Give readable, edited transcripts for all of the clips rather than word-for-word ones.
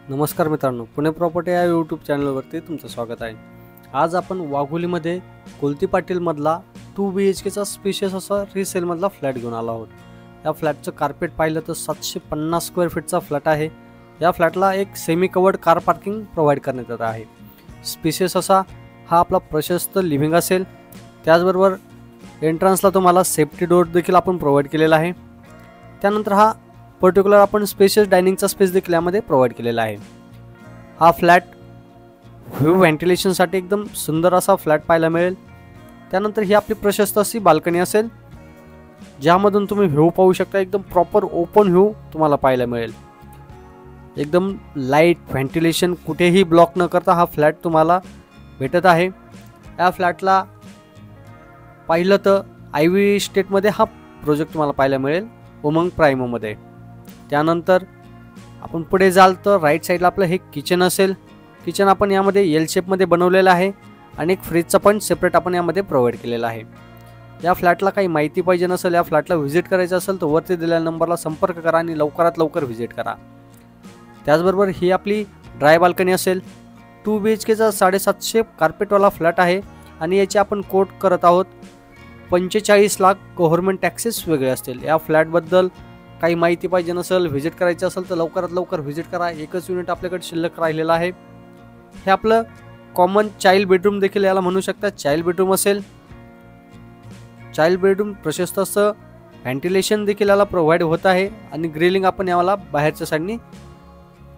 नमस्कार मित्रांनो, पुणे प्रॉपर्टी या यूट्यूब चॅनलवरती तुमचं स्वागत आहे। आज आपण वाघोलीमध्ये कोलती पाटीलमधला 2 BHKचा स्पेशियस असा रिसेलमधला फ्लॅट घेऊन आलो आहोत। या फ्लॅटचं कार्पेट पाहिलं तर 750 स्क्वेअर फीटचा फ्लॅट आहे। या फ्लॅटला एक semi covered car parking provide करण्यात येत आहे। स्पेशियस असा हा आपला प्रशस्त लिव्हिंग असेल, त्याचबरोबर एंट्रन्सला तुम्हाला सेफ्टी डोर देखील आपण प्रोव्हाइड केलेला आहे। त्यानंतर हा पर्टिक्युलर आपण स्पेशियस डायनिंगचा स्पेस देखील यामध्ये प्रोव्हाइड केलेला आहे। हा फ्लॅट व्ह्यू व्हेंटिलेशनसाठी एकदम सुंदर असा फ्लॅट पाहायला मिळेल। त्यानंतर ही आपली प्रशस्त अशी बाल्कनी असेल, ज्यामधून तुम्ही व्ह्यू पाहू शकता। एकदम प्रॉपर ओपन व्ह्यू तुम्हाला पाहायला मिळेल। एकदम लाईट व्हेंटिलेशन कुठेही ब्लॉक न करता हा फ्लॅट तुम्हाला भेटत आहे। या फ्लॅटला पाहिलं तर आयव्ही इस्टेटमध्ये हा प्रोजेक्ट तुम्हाला पाहायला मिळेल, उमंग प्राइमोमध्ये। त्यानंतर आपण पुढे जाल तर राईट साईडला आपलं हे किचन असेल। किचन आपण यामध्ये एल शेपमध्ये बनवलेलं आहे आणि एक फ्रीजचा पण सेपरेट आपण यामध्ये प्रोव्हाइड केलेला आहे। या फ्लॅटला काही माहिती पाहिजे नसेल, या फ्लॅटला व्हिजिट करायचं असेल तर वरती दिलेल्या नंबरला संपर्क करा आणि लवकरात लवकर व्हिजिट करा। त्याचबरोबर ही आपली ड्राय बाल्कनी असेल। 2 BHKचा 750 कार्पेटवाला फ्लॅट आहे आणि याची आपण कोट करत आहोत 45 लाख गव्हर्नमेंट टॅक्सेस वेगळे असतील। या फ्लॅटबद्दल काही माहिती पाहिजे नसेल, व्हिजिट करायची असेल तर लवकरात लवकर व्हिजिट करा। एकच युनिट आपल्याकडे शिल्लक राहिलेला आहे। हे आपलं कॉमन चाइल्ड बेडरूम देखील याला म्हणू शकता। चाइल्ड बेडरूम असेल, चाइल्ड बेडरूम प्रशस्त असं व्हेंटिलेशन देखील याला प्रोव्हाइड होत आहे आणि ग्रिलिंग आपण याला बाहेरच्या साईडनी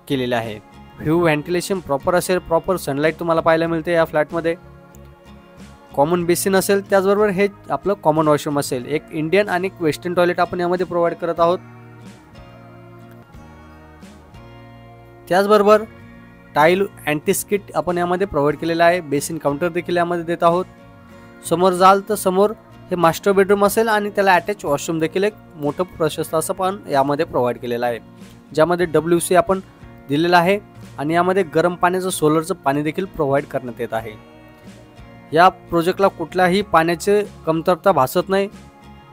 केलेले आहे। व्ह्यू व्हेंटिलेशन प्रॉपर असेल, प्रॉपर सनलाईट तुम्हाला पाहायला मिळते या फ्लॅटमध्ये। कॉमन बेसिन असेल, त्याचबरोबर हे आपलं कॉमन वॉशरूम असेल। एक इंडियन आणि एक वेस्टर्न टॉयलेट आपण यामध्ये प्रोव्हाइड करत आहोत। त्याचबरोबर टाईल अँटीस्किट आपण यामध्ये प्रोव्हाइड केलेला आहे। बेसिन काउंटर देखील यामध्ये देत आहोत। समोर जाल तर समोर हे मास्टर बेडरूम असेल आणि त्याला अटॅच वॉशरूम देखील एक मोठं प्रशस्त असं पण यामध्ये प्रोव्हाइड केलेलं आहे, ज्यामध्ये WC आपण दिलेला आहे आणि यामध्ये गरम पाण्याचं सोलरचं पाणी देखील प्रोव्हाइड करण्यात येत आहे। या प्रोजेक्टला कुठल्याही पाण्याची कमतरता भासत नाही।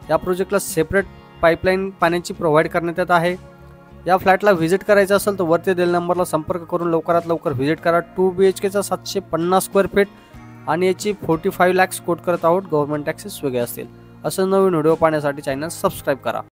या प्रोजेक्टला सेपरेट पाईपलाईन पाण्याची प्रोव्हाइड करण्यात येत आहे। या फ्लॅटला व्हिजिट करायचं असेल तर वरती दिलेल्या नंबरला संपर्क करून लवकरात लवकर व्हिजिट करा। 2 BHKचा 750 स्क्वेअर फीट आणि याची 45 लाख कोट करत आहोत। गव्हर्नमेंट टॅक्सेस वेगळे असतील। असं नवीन व्हिडिओ पाहण्यासाठी चॅनल सबस्क्राईब करा।